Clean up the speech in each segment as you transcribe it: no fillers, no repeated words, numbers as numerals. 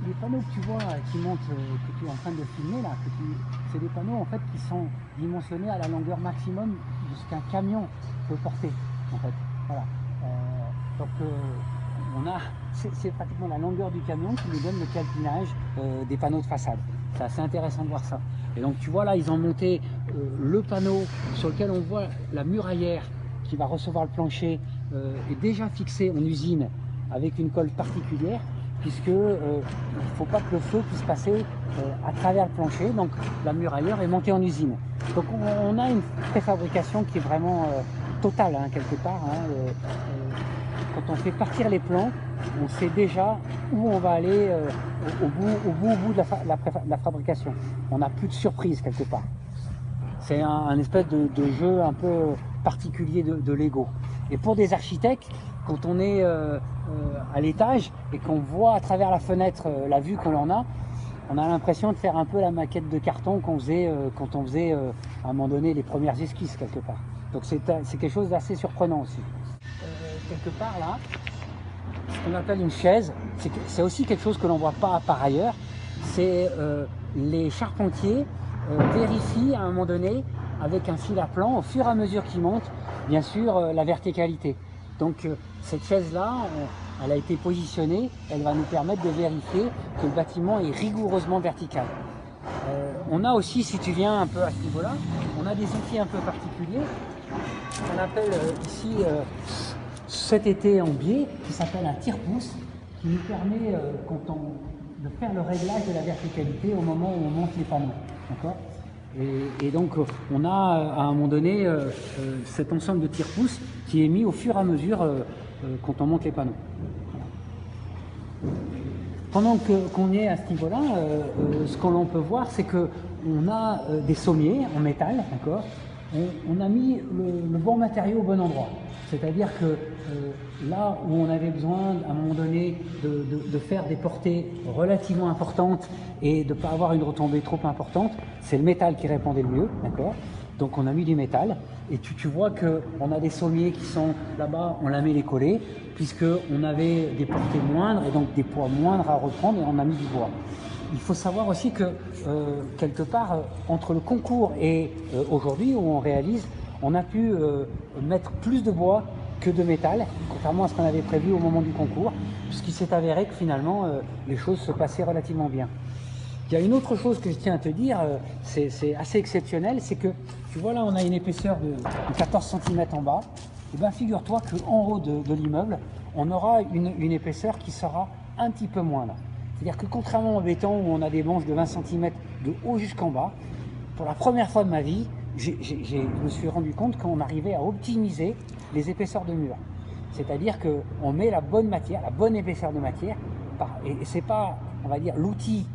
les panneaux que tu vois qui montent, que tu es en train de filmer là, c'est des panneaux en fait qui sont dimensionnés à la longueur maximum de ce qu'un camion peut porter en fait. Voilà. Donc c'est pratiquement la longueur du camion qui nous donne le calpinage des panneaux de façade. C'est assez intéressant de voir ça. Et donc tu vois là, ils ont monté le panneau sur lequel on voit la muraillère qui va recevoir le plancher est déjà fixée en usine avec une colle particulière, puisque il ne faut pas que le feu puisse passer à travers le plancher. Donc la murailleur est montée en usine. Donc on a une préfabrication qui est vraiment totale hein, quelque part. Hein, quand on fait partir les plans, on sait déjà où on va aller au bout de la fabrication. On n'a plus de surprise quelque part. C'est un espèce de jeu un peu particulier de Lego. Et pour des architectes, quand on est à l'étage et qu'on voit à travers la fenêtre la vue que l'on a, on a l'impression de faire un peu la maquette de carton qu'on faisait quand on faisait à un moment donné les premières esquisses quelque part. Donc c'est quelque chose d'assez surprenant aussi. Quelque part là, ce qu'on appelle une chaise, c'est aussi quelque chose que l'on ne voit pas par ailleurs, c'est les charpentiers vérifient à un moment donné avec un fil à plan, au fur et à mesure qu'ils montent, bien sûr, la verticalité. Donc cette chaise-là, elle a été positionnée, elle va nous permettre de vérifier que le bâtiment est rigoureusement vertical. On a aussi, si tu viens un peu à ce niveau-là, on a des outils un peu particuliers, qu'on appelle ici cet été en biais, qui s'appelle un tire-pouce, qui nous permet de faire le réglage de la verticalité au moment où on monte les panneaux. Et donc on a à un moment donné cet ensemble de tire-pouces qui est mis au fur et à mesure quand on monte les panneaux. Pendant qu'on est à ce niveau-là, ce que l'on peut voir, c'est qu'on a des sommiers en métal, d'accord. On a mis le bon matériau au bon endroit. C'est-à-dire que là où on avait besoin, à un moment donné, de faire des portées relativement importantes et de ne pas avoir une retombée trop importante, c'est le métal qui répondait le mieux, d'accord. Donc on a mis du métal, et tu vois qu'on a des sommiers qui sont là-bas, on l'a mis les collés, puisqu'on avait des portées moindres et donc des poids moindres à reprendre, et on a mis du bois. Il faut savoir aussi que quelque part, entre le concours et aujourd'hui où on réalise, on a pu mettre plus de bois que de métal, contrairement à ce qu'on avait prévu au moment du concours, puisqu'il s'est avéré que finalement les choses se passaient relativement bien. Il y a une autre chose que je tiens à te dire, c'est assez exceptionnel, c'est que tu vois là on a une épaisseur de 14 cm en bas, et bien figure-toi qu'en haut de l'immeuble, on aura une épaisseur qui sera un petit peu moindre. C'est-à-dire que contrairement au béton où on a des manches de 20 cm de haut jusqu'en bas, pour la première fois de ma vie, je me suis rendu compte qu'on arrivait à optimiser les épaisseurs de mur. C'est-à-dire qu'on met la bonne matière, la bonne épaisseur de matière, et c'est pas, on va dire, l'outil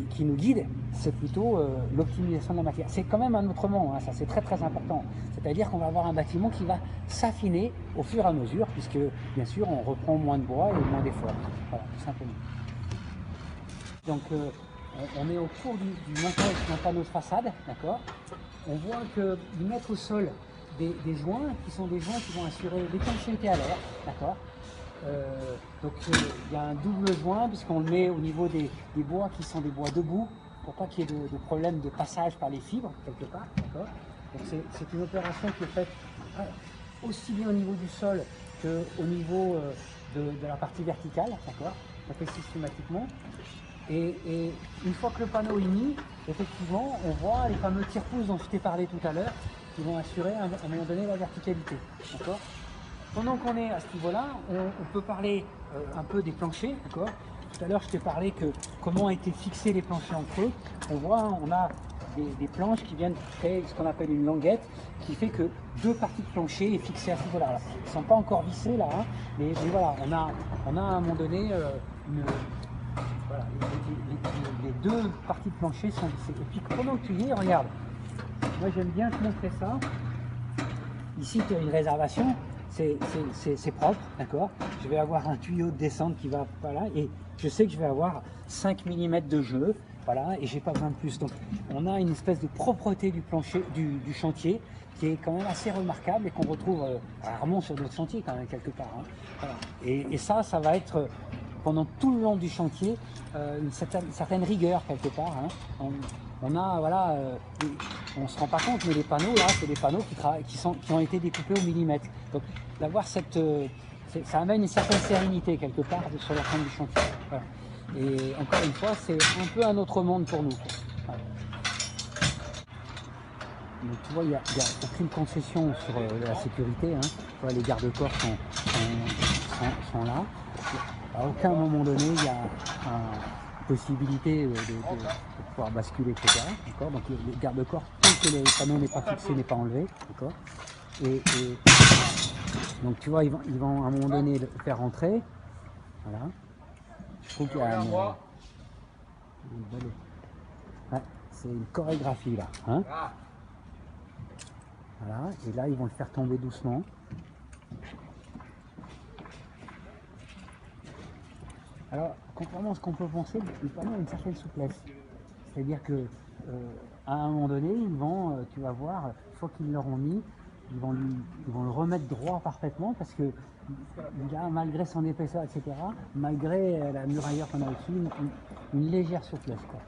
qui nous guide, c'est plutôt l'optimisation de la matière. C'est quand même un autre monde, hein, ça c'est très très important. C'est-à-dire qu'on va avoir un bâtiment qui va s'affiner au fur et à mesure, puisque bien sûr on reprend moins de bois et moins d'efforts. Voilà, tout simplement. Donc on est au cours du montage d'un panneau de façade, d'accord. On voit qu'ils mettent au sol des joints qui sont des joints qui vont assurer l'étanchéité à l'air, d'accord. Donc il y a un double joint puisqu'on le met au niveau des bois qui sont des bois debout pour pas qu'il y ait de problème de passage par les fibres quelque part, d'accord. Donc c'est une opération qui est faite aussi bien au niveau du sol qu'au niveau de la partie verticale, d'accord. On fait systématiquement. Et une fois que le panneau est mis, effectivement, on voit les fameux tire-pouces dont je t'ai parlé tout à l'heure, qui vont assurer à un moment donné la verticalité. D'accord. Pendant qu'on est à ce niveau-là, on peut parler un peu des planchers. D'accord. Tout à l'heure, je t'ai parlé que comment ont été fixés les planchers entre eux. On voit, on a des planches qui viennent créer ce qu'on appelle une languette, qui fait que deux parties de plancher est fixée à ce niveau-là. Ils ne sont pas encore vissés là, hein, mais voilà, on a à un moment donné voilà, les deux parties de plancher sont vissées. Et puis pendant que tu y es, regarde, moi j'aime bien te montrer ça. Ici tu as une réservation, c'est propre, d'accord. Je vais avoir un tuyau de descente qui va là, et je sais que je vais avoir 5 mm de jeu, voilà, et j'ai pas besoin de plus. Donc on a une espèce de propreté du plancher, du chantier, qui est quand même assez remarquable et qu'on retrouve rarement sur d'autres chantiers quand même quelque part. Hein. Voilà. Et ça va être pendant tout le long du chantier une certaine rigueur quelque part. Hein. On a, voilà, on se rend pas compte, mais les panneaux là, c'est des panneaux qui ont été découpés au millimètre. Donc d'avoir ça amène une certaine sérénité quelque part sur la fin du chantier. Voilà. Et encore une fois, c'est un peu un autre monde pour nous, quoi. Voilà. Donc tu vois, il n'y a aucune concession sur la sécurité. Hein. Tu vois, les garde-corps sont là. À aucun moment donné, il y a possibilité de pouvoir basculer, etc. Donc les garde-corps, tant que le panneau n'est pas fixé, n'est pas enlevé. Et donc tu vois, ils vont à un moment donné le faire rentrer. Voilà. Je trouve qu'il y a ouais, c'est une chorégraphie là. Hein. Voilà. Et là, ils vont le faire tomber doucement. Alors, contrairement à ce qu'on peut penser, le panneau a une certaine souplesse. C'est-à-dire que à un moment donné, tu vas voir, une fois qu'ils l'auront mis, ils vont le remettre droit parfaitement parce que il a, malgré son épaisseur, etc., malgré la murailleur qu'on a au-dessus, une légère souplesse, quoi.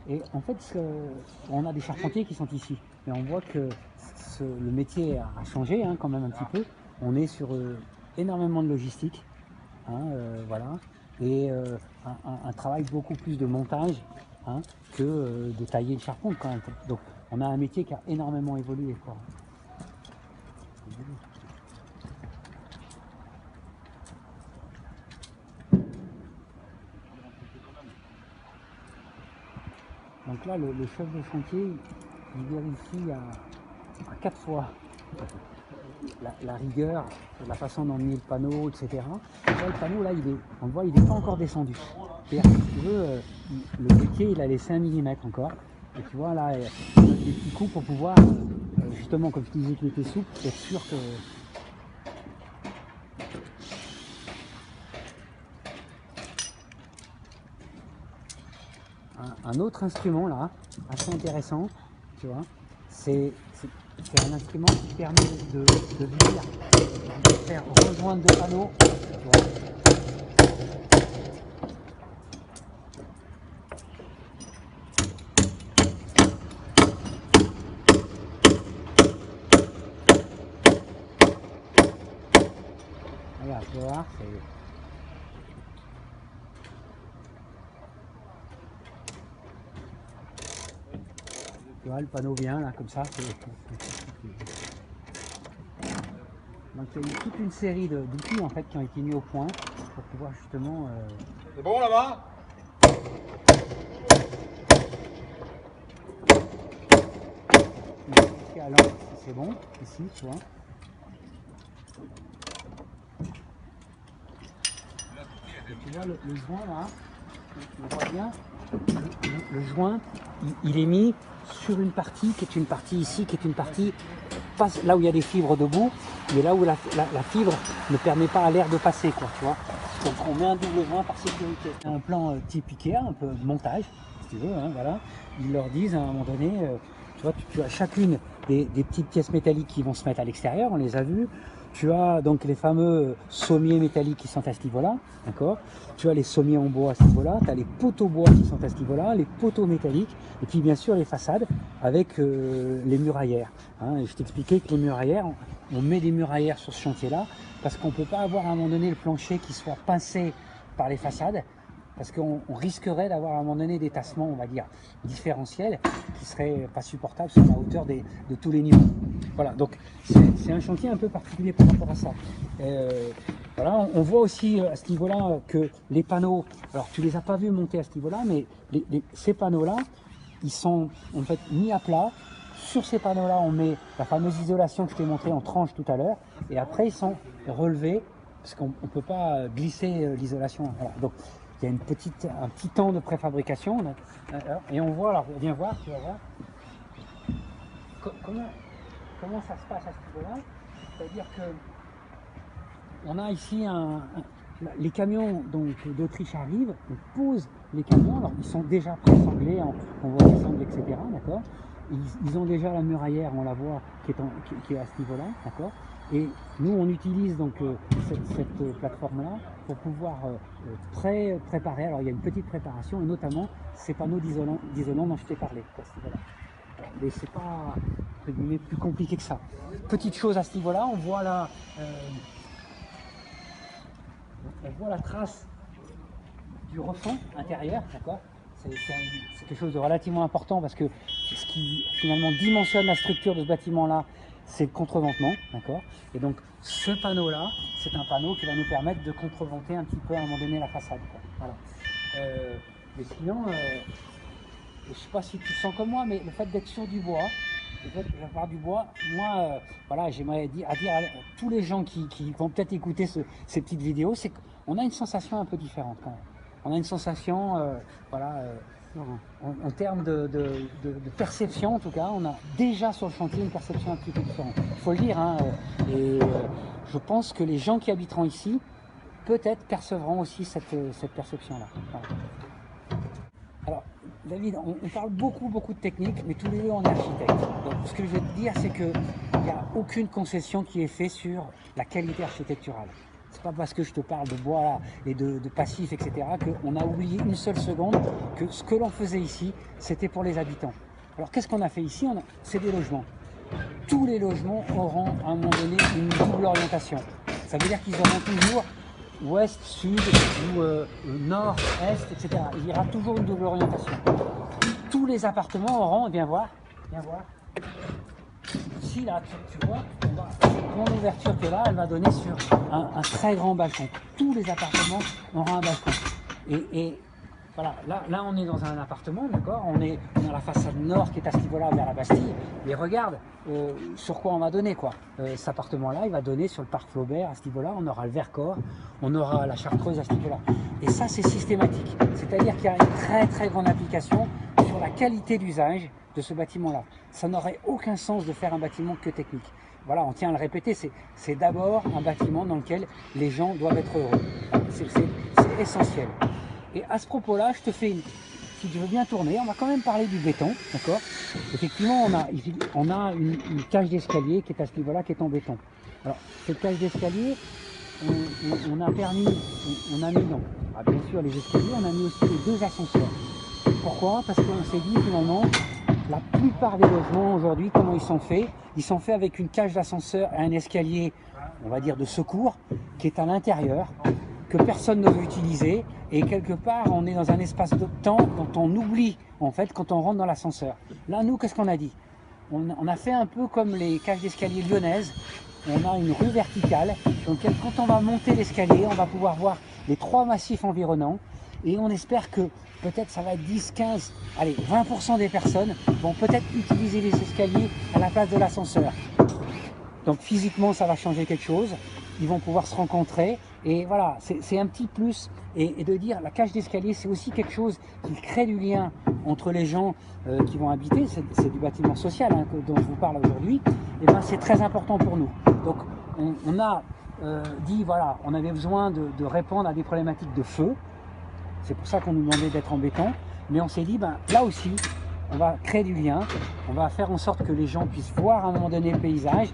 Et en fait, on a des charpentiers qui sont ici, mais on voit que le métier a changé, hein, quand même un petit peu. On est sur énormément de logistique, hein, voilà, et un travail beaucoup plus de montage, hein, que de tailler une charpente quand même. Donc on a un métier qui a énormément évolué, quoi. Donc là, le chef de chantier, il vérifie à 4 fois la rigueur, la façon d'emmener le panneau, etc. Et là, le panneau, là, on le voit, il n'est pas encore descendu. C'est-à-dire que si tu veux, le briquet, il a laissé 1 mm encore. Et tu vois, là, il y a des petits coups pour pouvoir, justement, comme je te disais qu'il était souple, être sûr que... Un autre instrument, là, assez intéressant, tu vois, c'est un instrument qui permet de venir, de faire rejoindre le panneau, tu vois. Regarde, tu vas voir, tu vois, le panneau vient là, comme ça. Donc il y a toute une série d'outils en fait qui ont été mis au point pour pouvoir justement... C'est bon là-bas? Alors, c'est bon, ici, tu vois. Et tu vois le joint là, on voit bien, le joint, il est mis sur une partie qui est une partie ici, qui est une partie pas là où il y a des fibres debout, mais là où la fibre ne permet pas à l'air de passer, quoi, tu vois. Donc on met un double joint par sécurité. Un plan type Ikea, un peu de montage, si tu veux, hein, voilà. Ils leur disent à un moment donné, tu vois, tu as chacune des petites pièces métalliques qui vont se mettre à l'extérieur, on les a vues. Tu as donc les fameux sommiers métalliques qui sont à ce niveau-là, d'accord. Tu as les sommiers en bois à ce niveau-là, tu as les poteaux bois qui sont à ce niveau-là, les poteaux métalliques, et puis bien sûr les façades avec les muraillères. Hein. Et je t'expliquais que les muraillères, on met des muraillères sur ce chantier-là, parce qu'on ne peut pas avoir à un moment donné le plancher qui soit pincé par les façades, parce qu'on risquerait d'avoir à un moment donné des tassements, on va dire, différentiels, qui seraient pas supportables sur la hauteur de tous les niveaux. Voilà, donc c'est un chantier un peu particulier par rapport à ça. Voilà, on voit aussi à ce niveau-là que les panneaux, alors tu les as pas vus monter à ce niveau-là, mais ces panneaux-là, ils sont en fait mis à plat. Sur ces panneaux-là, on met la fameuse isolation que je t'ai montré en tranche tout à l'heure, et après ils sont relevés, parce qu'on ne peut pas glisser l'isolation. Voilà. Donc il y a un petit temps de préfabrication, et on voit, alors viens voir, tu vas voir, comment ça se passe à ce niveau-là. C'est-à-dire que on a ici les camions d'Autriche arrivent, on pose les camions, alors ils sont déjà pré-sanglés, on voit les sangles, etc. D'accord. Ils ont déjà la muraillère, on la voit, qui est à ce niveau-là, d'accord. Et nous, on utilise donc cette plateforme-là pour pouvoir préparer. Alors, il y a une petite préparation, et notamment ces panneaux d'isolant dont je t'ai parlé. Voilà. Mais c'est pas entre guillemets plus compliqué que ça. Petite chose à ce niveau-là, on voit la trace du refond intérieur, d'accord. C'est quelque chose de relativement important parce que ce qui finalement dimensionne la structure de ce bâtiment-là, c'est le contreventement, d'accord. Et donc ce panneau-là, c'est un panneau qui va nous permettre de contreventer un petit peu à un moment donné la façade, quoi. Voilà. Mais sinon, je ne sais pas si tu le sens comme moi, mais le fait d'être sur du bois, le fait d'avoir du bois, moi, voilà, j'aimerais dire à tous les gens qui vont peut-être écouter ces petites vidéos, c'est qu'on a une sensation un peu différente quand même. On a une sensation, voilà, en termes de perception en tout cas, on a déjà sur le chantier une perception un petit peu différente. Il faut le dire, hein, et je pense que les gens qui habiteront ici, peut-être percevront aussi cette perception-là. Voilà. Alors, David, on parle beaucoup de technique, mais tous les deux on est architectes. Donc, ce que je veux te dire, c'est qu'il n'y a aucune concession qui est faite sur la qualité architecturale. C'est pas parce que je te parle de bois là, et de passifs, etc., qu'on a oublié une seule seconde que ce que l'on faisait ici, c'était pour les habitants. Alors, qu'est-ce qu'on a fait ici? C'est des logements. Tous les logements auront à un moment donné une double orientation. Ça veut dire qu'ils auront toujours ouest, sud, ou nord, est, etc. Il y aura toujours une double orientation. Tous les appartements auront, viens voir, ici là, tu vois, mon ouverture qui est là, elle va donner sur un très grand balcon. Tous les appartements auront un balcon. Et voilà, là on est dans un appartement, d'accord, on a la façade nord qui est à ce niveau-là vers la Bastille, mais regarde sur quoi on va donner, quoi. Cet appartement-là, il va donner sur le parc Flaubert à ce niveau-là, on aura le Vercors, on aura la Chartreuse à ce niveau-là. Et ça, c'est systématique, c'est-à-dire qu'il y a une très grande application sur la qualité d'usage de ce bâtiment-là. Ça n'aurait aucun sens de faire un bâtiment que technique. Voilà, on tient à le répéter, c'est d'abord un bâtiment dans lequel les gens doivent être heureux. C'est essentiel. Et à ce propos-là, je te fais si tu veux bien tourner, on va quand même parler du béton, d'accord. Effectivement, on a une cage d'escalier qui est à ce niveau-là, qui est en béton. Alors, cette cage d'escalier, on a mis dans, bien sûr, les escaliers, on a mis aussi les deux ascenseurs. Pourquoi? Parce qu'on s'est dit finalement, la plupart des logements aujourd'hui, comment ils sont faits? Ils sont faits avec une cage d'ascenseur et un escalier, on va dire de secours, qui est à l'intérieur, que personne ne veut utiliser, et quelque part on est dans un espace de temps dont on oublie en fait quand on rentre dans l'ascenseur. Là, nous, qu'est-ce qu'on a dit? On a fait un peu comme les cages d'escalier lyonnaises. On a une rue verticale, donc quand on va monter l'escalier, on va pouvoir voir les trois massifs environnants, et on espère que peut-être ça va être 10, 15, allez, 20% des personnes vont peut-être utiliser les escaliers à la place de l'ascenseur. Donc physiquement, ça va changer quelque chose. Ils vont pouvoir se rencontrer. Et voilà, c'est un petit plus. Et de dire, la cage d'escalier, c'est aussi quelque chose qui crée du lien entre les gens qui vont habiter. C'est du bâtiment social, hein, dont je vous parle aujourd'hui. Et ben, c'est très important pour nous. Donc, on a dit, voilà, on avait besoin de répondre à des problématiques de feu. C'est pour ça qu'on nous demandait d'être en béton. Mais on s'est dit, ben, là aussi, on va créer du lien, on va faire en sorte que les gens puissent voir à un moment donné le paysage,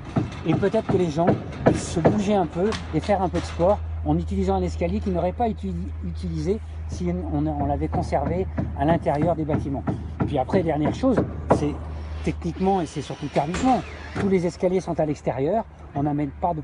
et peut-être que les gens puissent se bouger un peu et faire un peu de sport en utilisant un escalier qu'ils n'auraient pas utilisé si on l'avait conservé à l'intérieur des bâtiments. Puis après, dernière chose, c'est techniquement et c'est surtout thermiquement, tous les escaliers sont à l'extérieur, on n'amène pas de